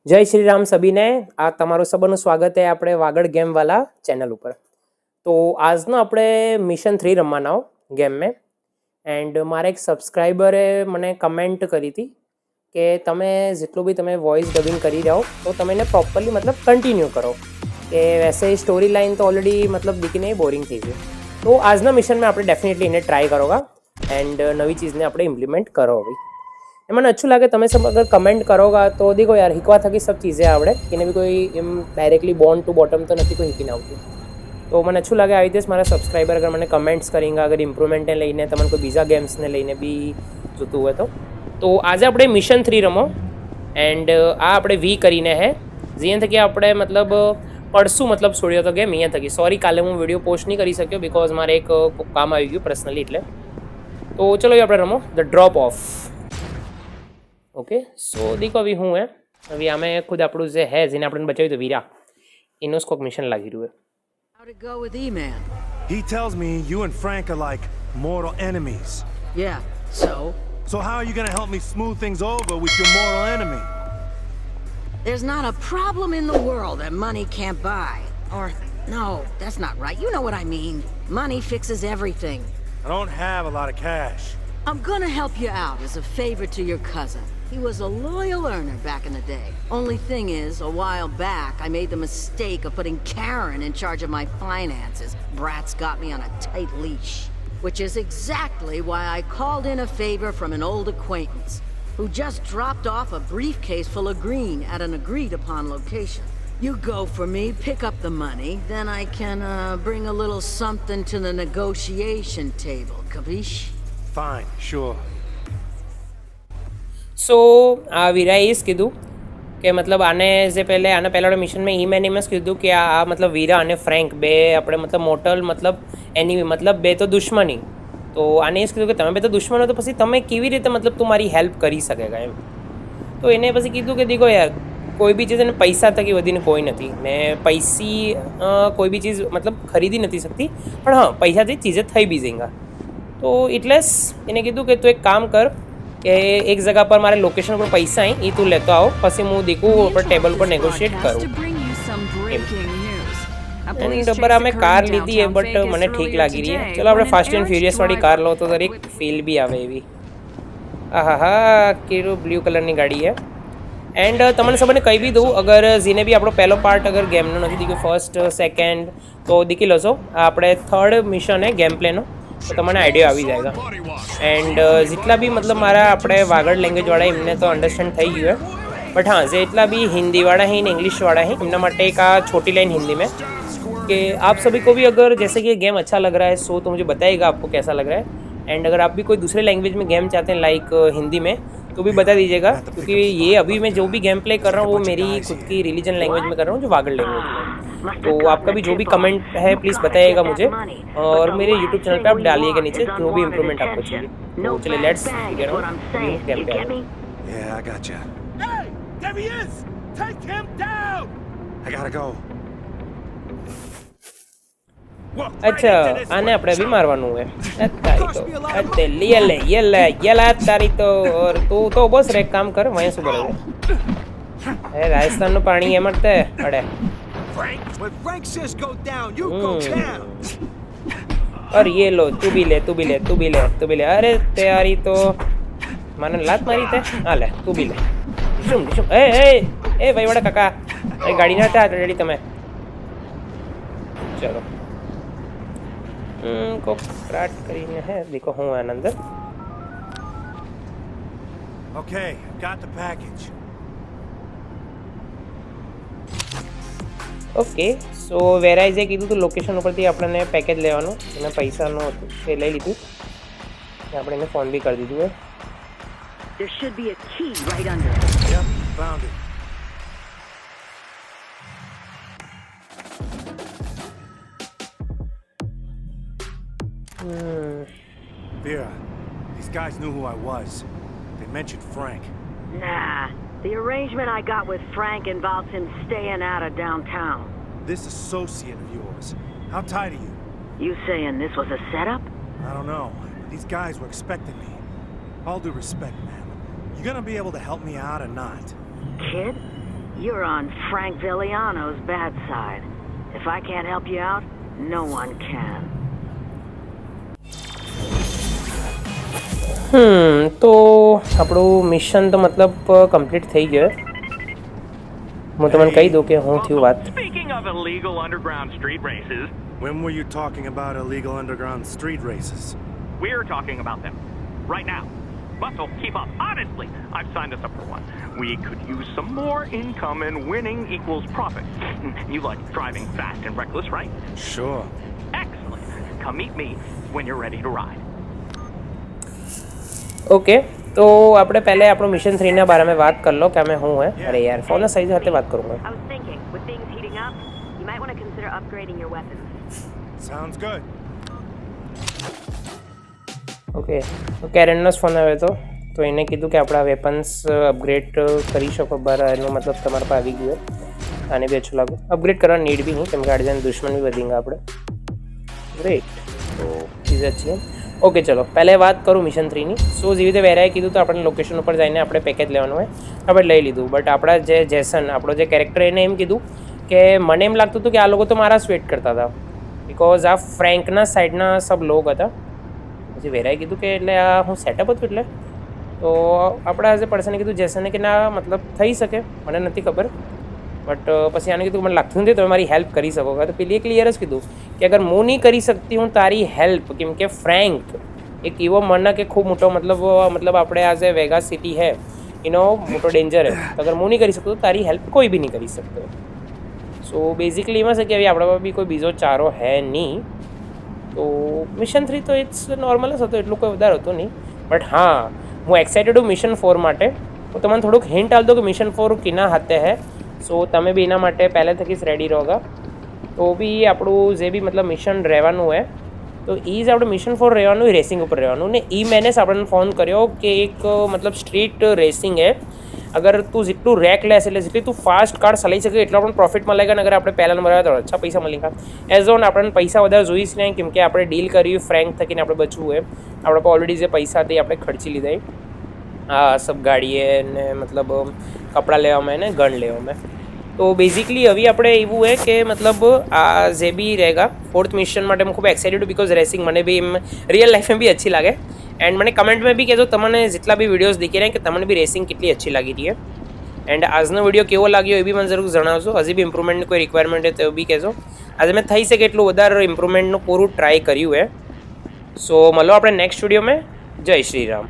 જય શ્રી રામ સભીને આ તમારું સબરનું સ્વાગત છે આપણે વાગડ ગેમવાલા ચેનલ ઉપર. તો આજનો આપણે મિશન 3 રમવાના હો ગેમ મેં. એન્ડ મારા એક સબસ્ક્રાઈબરે મને કમેન્ટ કરી હતી કે તમે જેટલું બી તમે વોઇસ ડબિંગ કરી રહ્યા હો તો તમે એને પ્રોપરલી મતલબ કન્ટિન્યુ કરો, કે વૈસે સ્ટોરી લાइन तो ऑलरेडी मतलब दिखने ही बोरिंग थी गई. तो આજના મિશન में આપણે डेफिनेटली इन्हें ट्राई करोगा एंड नवी चीज़ ने આપણે इम्प्लीमेंट करो भाई. મને अच्छू लगे તમે सब अगर कमेंट करोगा तो देखो यार हिकवा थकी सब चीज़ें आवड़े कि भी कोई एम डायरेक्टली बॉर्न टू बॉटम तो नहीं कोई हीकीने आवતું. तो મને अच्छू लगे આવી રીતે મારા સબસ્ક્રાઈબર અગર મને કમેન્ટ્સ કરેંગા અગર ઇમ્પ્રુવમેન્ટને લઈને તમને કોઈ બીજા ગેમ્સને લઈને બી જોતું હોય તો આજે આપણે મિશન 3 રમો એન્ડ આ આપણે વી કરીને હે જ્યાં થકી આપણે મતલબ પડશું મતલબ છોડ્યો તો ગેમ અહીંયા થકી. સોરી કાલે હું વિડીયો પોસ્ટ નહીં કરી શક્યો બિકોઝ મારે એક કામ આવી ગયું પર્સનલી એટલે. તો ચલો આપણે રમો the drop of. Okay so देखो अभी हूँ है अभी हमें खुद આપણું જે है જેને આપણે બચાવ્યું તો વીરા એનો સ્કોક મિશન લાગી રહ્યું है. How'd it go with E-Man? He tells me you and Frank are like mortal enemies. Yeah, so? So how are you gonna help me smooth things over with your mortal enemy? There's not a problem in the world that money can't buy. Or, no, that's not right. You know what I mean. Money fixes everything. I don't have a lot of cash. I'm gonna help you out as a favor to your cousin. He was a loyal earner back in the day. Only thing is, a while back, I made the mistake of putting Karen in charge of my finances. Brat's got me on a tight leash. Which is exactly why I called in a favor from an old acquaintance, who just dropped off a briefcase full of green at an agreed-upon location. You go for me, pick up the money, then I can, bring a little something to the negotiation table, capiche? Fine, sure. સો આ વીરાએ જ કીધું કે મતલબ આને જે આના પહેલાં મિશનમાં ઈ-મેન એમ જ કીધું કે આ મતલબ વીરા અને ફ્રેન્ક બે આપણે મતલબ મોટલ મતલબ એનિમી મતલબ બે તો દુશ્મની. તો આને એ જ કીધું કે તમે બે તો દુશ્મનો તો પછી તમે કેવી રીતે મતલબ તું મારી હેલ્પ કરી શકેગા એમ. તો એને પછી કીધું કે દેખો યાર કોઈ બી ચીજ એને પૈસા થકી વધીને કોઈ નથી ને પૈસી કોઈ બી ચીજ મતલબ ખરીદી નથી શકતી પણ હા પૈસાથી ચીજે થઈ બી જઈંગા. તો એટલે જ એને કીધું કે તું એક કામ કર કે એક જગા પર મારે લોકેશન પર પૈસા અહીં એ તું લેતો આવો પછી હું દીકું ઉપર ટેબલ પર નેગોશિએટ કરું. એન્ડ પર અમે કાર લીધી है બટ મને ઠીક લાગી રહી है. ચલો આપણે ફાસ્ટ એન્ડ ફ્યુરિયસ વાળી કાર લો તો દરેક ફીલ બી આવે એવી. હા હા કેવું બ્લુ કલરની ગાડી है. એન્ડ તમને સબને કહી બી દઉં અગર જેને બી આપણો પહેલો પાર્ટ અગર ગેમનો નથી દીધું ફર્સ્ટ સેકન્ડ તો દીખી લો છો આપણે થર્ડ મિશન है ગેમ પ્લેનો તો તમને આઈડિયા આવી જાયગા. એન્ડ જેટલા બી મતલબ મારા આપણે વાગડ લેંગ્વેજવાળા એમને તો અંડરસ્ટેન્ડ થઈ ગયું है बट हाँ જેટલા भी हिंदीवाड़ा हैं इंग्लिशवाड़ा हैं એમના માટે एक छोटी लाइन हिंदी में कि आप सभी को भी अगर जैसे कि गेम अच्छा लग रहा है सो तो मुझे बताइएगा आपको कैसा लग रहा है. एंड अगर आप भी कोई दूसरे लैंग्वेज में गेम चाहते हैं लाइक हिंदी में तो भी बता दीजिएगा क्योंकि ये अभी मैं जो भी गेम प्ले कर रहा हूँ वो मेरी खुद की रिलीजन लैंग्वेज में कर रहा हूँ जो वागड़ लैंग्वेज में. तो आपका भी जो भी कमेंट है प्लीज़ बताइएगा मुझे और मेरे यूट्यूब चैनल पे आप डालिएगा नीचे जो भी इम्प्रूवमेंट आपको चाहिए. तो चलिए लेट्स गेम पे. Yeah, I gotcha. Hey, there he is! Take him down! I gotta go. अच्छा आने આપણે બી મારવાનું है તારી તો અતે લે તારી તો और तू तो बस रे काम कर वहीं से बोले ए राजस्थान નું પાણી એ મળતે અડે When Frank says go down, you go down. और ये लो तू भी ले अरे तेरी तो મને લાત મારી તે હા લે તું બી લે શું એ ભાઈ વડા કાકા એ ગાડી ના હતા રેડી તમે ચલો को क्राट કરીને હે દેખો હું આના અંદર. Okay, got the package. Okay so વેરાઇઝે કીધું તો લોકેશન ઉપરથી આપણને પેકેજ લેવાનું અને પૈસાનું હતું એ લઈ લીધું આપણે એને ફોન બી કરી દીધું હે. There should be a key right under it. Yep, found it. Vera, these guys knew who I was. They mentioned Frank. Nah, the arrangement I got with Frank involves him staying out of downtown. This associate of yours, how tight are you? You saying this was a setup? I don't know. These guys were expecting me. All due respect, ma'am. You gonna be able to help me out or not? Kid, you're on Frank Villiano's bad side. If I can't help you out, no one can. તો આપણું mission તો મતલબ complete થઈ ગયો. હું તમને કહી દઉં કે હું થયું વાત. Speaking of illegal underground street races, When were you talking about illegal underground street races? we're talking about them right now. Bustle, keep up. Honestly, I've signed us up for one. We could use some more income, and winning equals profit. You like driving fast and reckless, right? Sure. Excellent. Come meet me when you're ready to ride. Okay, તો આપણે પહેલે આપણું mission 3ના બારામાં વાત કરી લો કે અમે શું હે. અરે યાર, ફોનના સાઈઝ સાથે વાત કરું મેં. I was thinking, with things heating up, you might want to consider upgrading your weapons. Sounds good. Okay, તો કેરનનો જ ફોન આવ્યો હતો. તો એને કીધું કે આપણા વેપન્સ અપગ્રેડ કરી શકો. બરાબર, એનો મતલબ તમારા પાસે આવી ગયો. આને બી અચ્છું લાગુ. અપગ્રેડ કરવાની નીડ બી નહીં, કેમ કે આડે જઈને દુશ્મન બી વધી ગયા આપણે. ગ્રેટ, તો ચીજ જ છે. ઓકે, ચલો પહેલે વાત કરું મિશન 3ની. સો જેવી રીતે વેરાએ કીધું તો આપણે લોકેશન ઉપર જઈને આપણે પેકેજ લેવાનું હોય. આપણે લઈ લીધું. બટ આપણા જે જેસન, આપણો જે કેરેક્ટર, એને એમ કીધું કે મને એમ લાગતું હતું કે આ લોકો તો મારા સ્વેટ કરતા હતા, બિકોઝ આ ફ્રેન્કના સાઈડના સબ લોક હતા. પછી વેરાએ કીધું કે એટલે આ હું સેટઅપ હતું એટલે. તો આપણા એઝ એ પર્સને કીધું જેસને કે ના મતલબ થઈ શકે, મને નથી ખબર. બટ પછી આને કીધું મને લાગતું નથી તમે મારી હેલ્પ કરી શકો. તો પેલી ક્લિયર જ કીધું કે અગર હું નહીં કરી શકતી હું તારી હેલ્પ, કેમ કે ફ્રેન્ક એક એવો મને કે ખૂબ મોટો મતલબ આપણે આજે વેગા સિટી હે એનો મોટો ડેન્જર હે. તો અગર હું નહીં કરી શકતો તો તારી હેલ્પ કોઈ બી નહીં કરી શકતો. સો બેઝિકલી એમાં છે કે હવે આપણા પાસે બી કોઈ બીજો ચારો હે નહીં. તો મિશન 3 તો ઇટ્સ નોર્મલ જ હતો, એટલું કોઈ વધારે હતું નહીં. બટ હા, હું એક્સાઇટેડ હું મિશન 4 માટે. હું તમને થોડુંક હિન્ટ આલ દઉં કે મિશન 4 કિના હાથે હે. સો તમે બી એના માટે પહેલેથી જ રેડી રહો. તો બી આપણું જે બી મતલબ મિશન રહેવાનું હોય તો એ જ આપણે મિશન 4 રહેવાનું, રેસિંગ ઉપર રહેવાનું. ને એ મેને આપણને ફોન કર્યો કે એક મતલબ સ્ટ્રીટ રેસિંગ હે. અગર તું જેટલું રેક લેશે એટલે જેટલી તું ફાસ્ટ કાર ચલાવી શકે એટલો આપણને પ્રોફિટ મળેગા. અગર આપણે પહેલા નંબર આવ્યા તો અચ્છા પૈસા મળેગા. એઝ ઓન આપણને પૈસા વધારે જોઈશ નહીં, કેમ કે આપણે ડીલ કર્યું ફ્રેન્ક થકીને આપણે બચવું હોય. આપણે પર ઓલરેડી જે પૈસા હતા એ આપણે ખર્ચી લીધા. આ સબ ગાડીએ ને મતલબ કપડાં લેવામાં ને ગન લેવામાં. તો બેઝિકલી હવે આપણે એવું હોય કે મતલબ આ જે બી રહેગા 4th મિશન માટે હું ખૂબ એક્સાઇટેડ, બિકોઝ રેસિંગ મને બી એમ રિયલ લાઈફમાં બી અચ્છી લાગે. એન્ડ મને કમેન્ટમાં બી કહેજો તમને જેટલા બી વિડીયોઝ દેખી રહ્યા કે તમને બી રેસિંગ કેટલી અચ્છી લાગી રહી. એન્ડ આજનો વિડીયો કેવો લાગ્યો એ બી મને જરૂર જણાવજો. હજી બી ઇમ્પ્રુવમેન્ટની કોઈ રિક્વાયરમેન્ટ હોય તો બી કહેજો. આજે મેં થઈ શકે એટલું વધારે ઇમ્પ્રુવમેન્ટનું પૂરું ટ્રાય કર્યું હે. સો મળો આપણે નેક્સ્ટ વિડીયોમાં. જય શ્રી રામ.